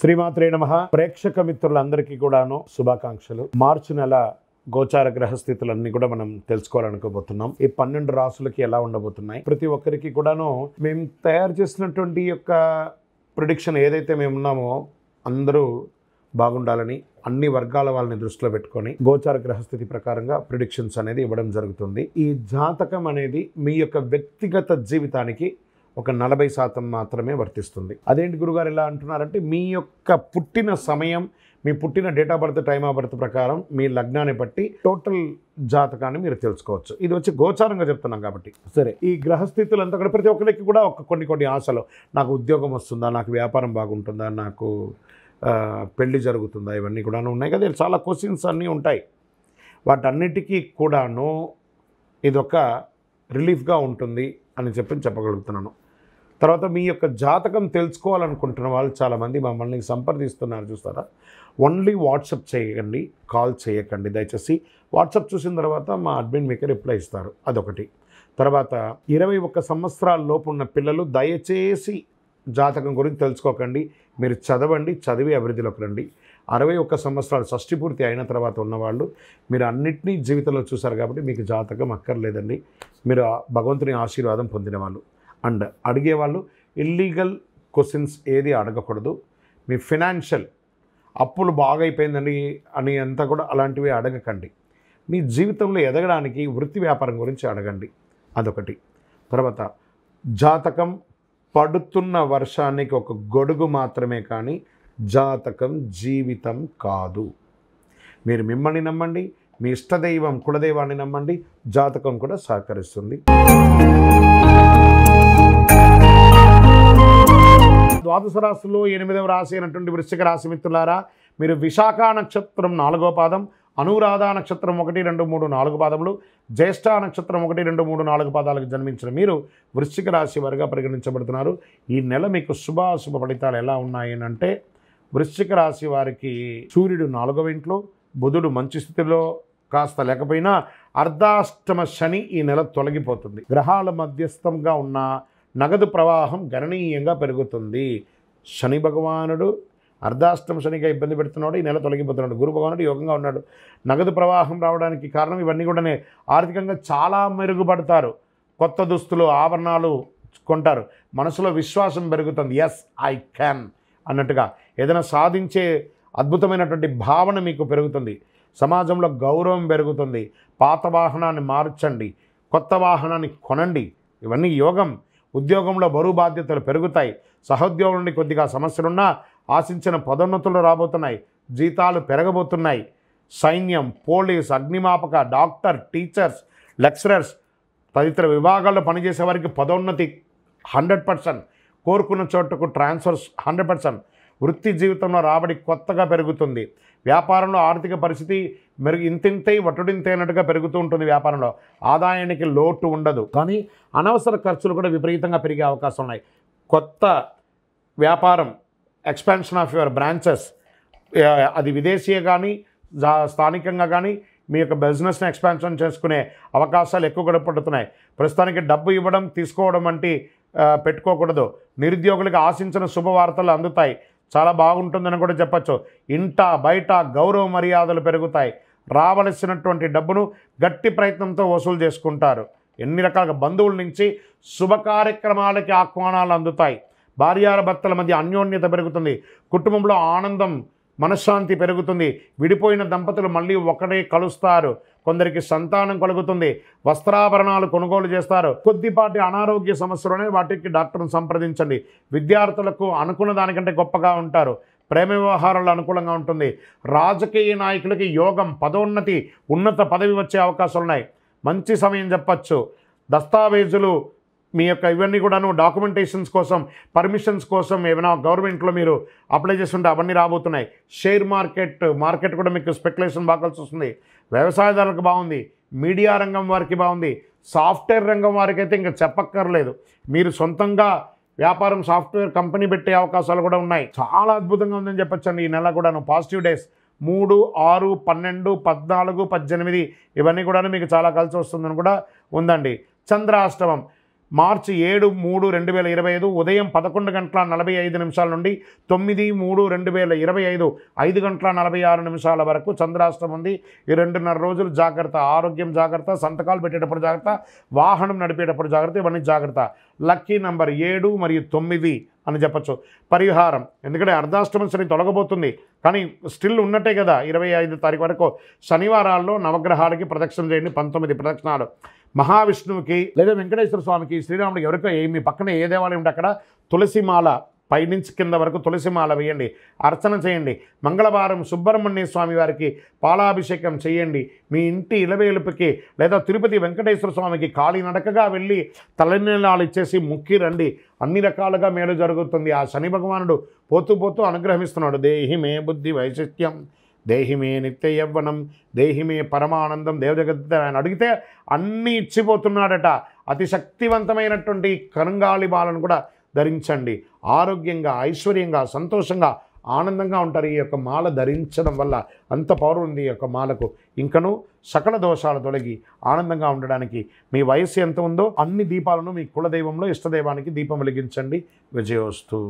శ్రీమాత్రే నమః. ప్రేక్షక మిత్రులందరికీ కూడాను శుభాకాంక్షలు. మార్చి నెల గోచార గ్రహస్థితులన్నీ కూడా మనం తెలుసుకోవాలనుకోబోతున్నాం. ఈ 12 రాసులకి ఎలా ఉండబోతున్నాయి, ప్రతి ఒక్కరికి కూడాను మేము తయారు చేసినటువంటి యొక్క ప్రిడిక్షన్ ఏదైతే మేము ఉన్నామో అందరూ బాగుండాలని అన్ని వర్గాల వాళ్ళని దృష్టిలో పెట్టుకొని గోచార గ్రహస్థితి ప్రకారంగా ప్రిడిక్షన్స్ అనేది ఇవ్వడం జరుగుతుంది. ఈ జాతకం అనేది మీ యొక్క వ్యక్తిగత జీవితానికి ఒక 40% మాత్రమే వర్తిస్తుంది. అదేంటి గురుగారు ఇలా అంటున్నారంటే, మీ యొక్క పుట్టిన సమయం, మీ పుట్టిన date of birth, time of birth ప్రకారం మీ లగ్నాన్ని బట్టి టోటల్ జాతకాన్ని మీరు తెలుసుకోవచ్చు. ఇది వచ్చి గోచారంగా చెప్తున్నాం కాబట్టి. సరే, ఈ గ్రహస్థితులు అంతా కూడా ప్రతి ఒక్కరికి కూడా కొన్ని ఆశలు, నాకు ఉద్యోగం వస్తుందా, నాకు వ్యాపారం బాగుంటుందా, నాకు పెళ్లి జరుగుతుందా, ఇవన్నీ కూడా ఉన్నాయి కదా. చాలా క్వశ్చన్స్ అన్నీ ఉంటాయి. వాటన్నిటికీ కూడాను ఇదొక రిలీఫ్గా ఉంటుంది అని చెప్పగలుగుతున్నాను. తర్వాత మీ యొక్క జాతకం తెలుసుకోవాలనుకుంటున్న వాళ్ళు చాలామంది మమ్మల్ని సంప్రదిస్తున్నారు, చూస్తారా. ఓన్లీ వాట్సాప్ చేయండి, కాల్ చేయకండి దయచేసి. వాట్సాప్ చూసిన తర్వాత మా అడ్మిన్ మీకు రిప్లై ఇస్తారు, అదొకటి. తర్వాత 21 సంవత్సరాల లోపు ఉన్న పిల్లలు దయచేసి జాతకం గురించి తెలుసుకోకండి. మీరు చదవండి, చదివి అభివృద్ధిలోకి రండి. 61 సంవత్సరాలు షష్ఠి పూర్తి అయిన తర్వాత ఉన్నవాళ్ళు మీరు అన్నింటినీ జీవితంలో చూసారు కాబట్టి మీకు జాతకం అక్కర్లేదండి. మీరు భగవంతుని ఆశీర్వాదం పొందిన వాళ్ళు. అండ్ అడిగేవాళ్ళు ఇల్లీగల్ క్వశ్చన్స్ ఏది అడగకూడదు. మీ ఫినాన్షియల్ అప్పులు బాగా అయిపోయిందండి అని అంతా కూడా అలాంటివి అడగకండి. మీ జీవితంలో ఎదగడానికి వృత్తి వ్యాపారం గురించి అడగండి, అదొకటి. తర్వాత జాతకం పడుతున్న వర్షానికి ఒక గొడుగు మాత్రమే, కానీ జాతకం జీవితం కాదు. మీరు మిమ్మల్ని నమ్మండి, మీ ఇష్టదైవం కులదైవాన్ని నమ్మండి, జాతకం కూడా సహకరిస్తుంది. ద్వాదశ రాశుల్లో 8వ రాశి అయినటువంటి వృశ్చిక రాశి మిత్రులారా, మీరు విశాఖ నక్షత్రం 4వ పాదం, అనురాధ నక్షత్రం 1, 2, 3, 4 పాదములు, జ్యేష్ఠ నక్షత్రం 1, 2, 3, 4 పాదాలకు జన్మించిన మీరు వృశ్చిక రాశి వారిగా పరిగణించబడుతున్నారు. ఈ నెల మీకు శుభాశుభ ఫలితాలు ఎలా ఉన్నాయి అంటే, వృశ్చిక రాశి వారికి సూర్యుడు 4వ ఇంట్లో, బుధుడు మంచి స్థితిలో కాస్త లేకపోయినా అర్ధాష్టమ శని ఈ నెల తొలగిపోతుంది. గ్రహాల మధ్యస్థంగా ఉన్న నగదు ప్రవాహం గణనీయంగా పెరుగుతుంది. శని భగవానుడు అర్ధాష్టమ శనిగా ఇబ్బంది పెడుతున్నాడు, ఈ నెల తొలగిపోతున్నాడు. గురు భగవానుడు యోగంగా ఉన్నాడు. నగదు ప్రవాహం రావడానికి కారణం ఇవన్నీ కూడా ఆర్థికంగా చాలా మెరుగుపడతారు. కొత్త దుస్తులు, ఆభరణాలు కొంటారు. మనసులో విశ్వాసం పెరుగుతుంది. ఎస్ ఐ క్యాన్ అన్నట్టుగా ఏదైనా సాధించే అద్భుతమైనటువంటి భావన మీకు పెరుగుతుంది. సమాజంలో గౌరవం పెరుగుతుంది. పాత వాహనాన్ని మార్చండి, కొత్త వాహనాన్ని కొనండి, ఇవన్నీ యోగం. ఉద్యోగంలో బరువు బాధ్యతలు పెరుగుతాయి. సహోద్యోగుల నుండి కొద్దిగా సమస్యలున్నా ఆశించిన పదోన్నతులు రాబోతున్నాయి. జీతాలు పెరగబోతున్నాయి. సైన్యం, పోలీస్, అగ్నిమాపక, డాక్టర్, టీచర్స్, లెక్చరర్స్ తదితర విభాగాల్లో పనిచేసే వారికి పదోన్నతి 100%, కోరుకున్న చోటుకు ట్రాన్స్ఫర్స్ 100%. వృత్తి జీవితంలో రాబడి కొత్తగా పెరుగుతుంది. వ్యాపారంలో ఆర్థిక పరిస్థితి ఇంతింతై వటుడింతైనట్టుగా పెరుగుతూ ఉంటుంది. వ్యాపారంలో ఆదాయానికి లోటు ఉండదు, కానీ అనవసర ఖర్చులు కూడా విపరీతంగా పెరిగే అవకాశం ఉన్నాయి. కొత్త వ్యాపారం, ఎక్స్పాన్షన్ ఆఫ్ యువర్ బ్రాంచెస్, అది విదేశీయ కానీ స్థానికంగా కానీ మీ యొక్క బిజినెస్ని ఎక్స్పాన్షన్ చేసుకునే అవకాశాలు ఎక్కువ కూడా పడుతున్నాయి. ప్రస్తుతానికి డబ్బు ఇవ్వడం తీసుకోవడం వంటి పెట్టుకోకూడదు. నిరుద్యోగులకు ఆశించిన శుభవార్తలు అందుతాయి. చాలా బాగుంటుందని కూడా చెప్పచ్చు. ఇంట బయట గౌరవ మర్యాదలు పెరుగుతాయి. రావలసినటువంటి డబ్బును గట్టి ప్రయత్నంతో వసూలు చేసుకుంటారు. ఎన్ని రకాల బంధువుల నుంచి శుభ కార్యక్రమాలకి ఆహ్వానాలు అందుతాయి. భార్యాభర్తల మధ్య అన్యోన్యత పెరుగుతుంది. కుటుంబంలో ఆనందం, మనశ్శాంతి పెరుగుతుంది. విడిపోయిన దంపతులు మళ్ళీ ఒకటే కలుస్తారు. కొందరికి సంతానం కలుగుతుంది. వస్త్రాభరణాలు కొనుగోలు చేస్తారు. కొద్దిపాటి అనారోగ్య సమస్యలునే వాటికి డాక్టర్ను సంప్రదించండి. విద్యార్థులకు అనుకున్న దానికంటే గొప్పగా ఉంటారు. ప్రేమ వ్యవహారాలు అనుకూలంగా ఉంటుంది. రాజకీయ నాయకులకి యోగం, పదోన్నతి, ఉన్నత పదవి వచ్చే అవకాశాలు ఉన్నాయి. మంచి సమయం చెప్పచ్చు. దస్తావేజులు మీ యొక్క ఇవన్నీ కూడాను డాక్యుమెంటేషన్స్ కోసం, పర్మిషన్స్ కోసం ఏమైనా గవర్నమెంట్లో మీరు అప్లై చేస్తుంటే అవన్నీ రాబోతున్నాయి. షేర్ మార్కెట్ కూడా మీకు స్పెక్యులేషన్ బాగా కలిసి వస్తుంది. వ్యవసాయదారులకు బాగుంది. మీడియా రంగం వారికి బాగుంది. సాఫ్ట్వేర్ రంగం వారికి అయితే ఇంకా చెప్పక్కర్లేదు. మీరు సొంతంగా వ్యాపారం, సాఫ్ట్వేర్ కంపెనీ పెట్టే అవకాశాలు కూడా ఉన్నాయి. చాలా అద్భుతంగా ఉందని చెప్పచ్చండి ఈ నెల కూడాను. పాజిటివ్ డేస్ 3, 6, 12, 14, 18 ఇవన్నీ కూడా మీకు చాలా కలిసి వస్తుందని కూడా ఉందండి. చంద్రాష్టమం మార్చి 7/3/2025 ఉదయం 11:45 నుండి 9/3/2025 5:46 వరకు చంద్రాష్టమం ఉంది. ఈ 2.5 రోజులు జాగ్రత్త, ఆరోగ్యం జాగ్రత్త, సంతకాలు పెట్టేటప్పుడు జాగ్రత్త, వాహనం నడిపేటప్పుడు జాగ్రత్త, ఇవన్నీ జాగ్రత్త. లక్కీ నంబర్ 7 మరియు 9 అని చెప్పచ్చు. పరిహారం, ఎందుకంటే అర్ధాష్టమ శని తొలగబోతుంది కానీ స్టిల్ ఉన్నట్టే కదా 25 తారీఖు వరకు. శనివారాల్లో నవగ్రహాలకి ప్రదక్షిణ చేయండి, 19 ప్రదక్షిణాలు. మహావిష్ణువుకి లేదా వెంకటేశ్వర స్వామికి, శ్రీరాముడికి, ఎవరికో మీ పక్కన ఏ దేవాలయం ఉంటే అక్కడ తులసిమాల పైనుంచి కింద వరకు తులసిమాల వేయండి, అర్చన చేయండి. మంగళవారం సుబ్రహ్మణ్య స్వామి వారికి పాలాభిషేకం చేయండి. మీ ఇంటి ఇలవేలుపుకి లేదా తిరుపతి వెంకటేశ్వర స్వామికి కాలినడకగా వెళ్ళి తలనీలాలు ఇచ్చేసి ముక్కి రండి. అన్ని రకాలుగా మేలు జరుగుతుంది. ఆ శని భగవానుడు పోతూ పోతూ అనుగ్రహిస్తున్నాడు. దేహి మే బుద్ధి వైశిష్ట్యం, దేహిమే నిత్య యవ్వనం, దేహిమే పరమానందం. దేవజగత్ ఆయన అడిగితే అన్నీ ఇచ్చిపోతున్నాడట. అతి శక్తివంతమైనటువంటి కరుంగాళి బాలను కూడా ధరించండి. ఆరోగ్యంగా, ఐశ్వర్యంగా, సంతోషంగా, ఆనందంగా ఉంటారు. ఈ యొక్క మాల ధరించడం వల్ల అంత పవర్ ఉంది ఈ యొక్క మాలకు. ఇంకను సకల దోషాలు తొలగి ఆనందంగా ఉండడానికి మీ వయస్సు ఎంత ఉందో అన్ని దీపాలను మీ కులదైవంలో ఇష్టదైవానికి దీపం వెలిగించండి. విజయోస్తు.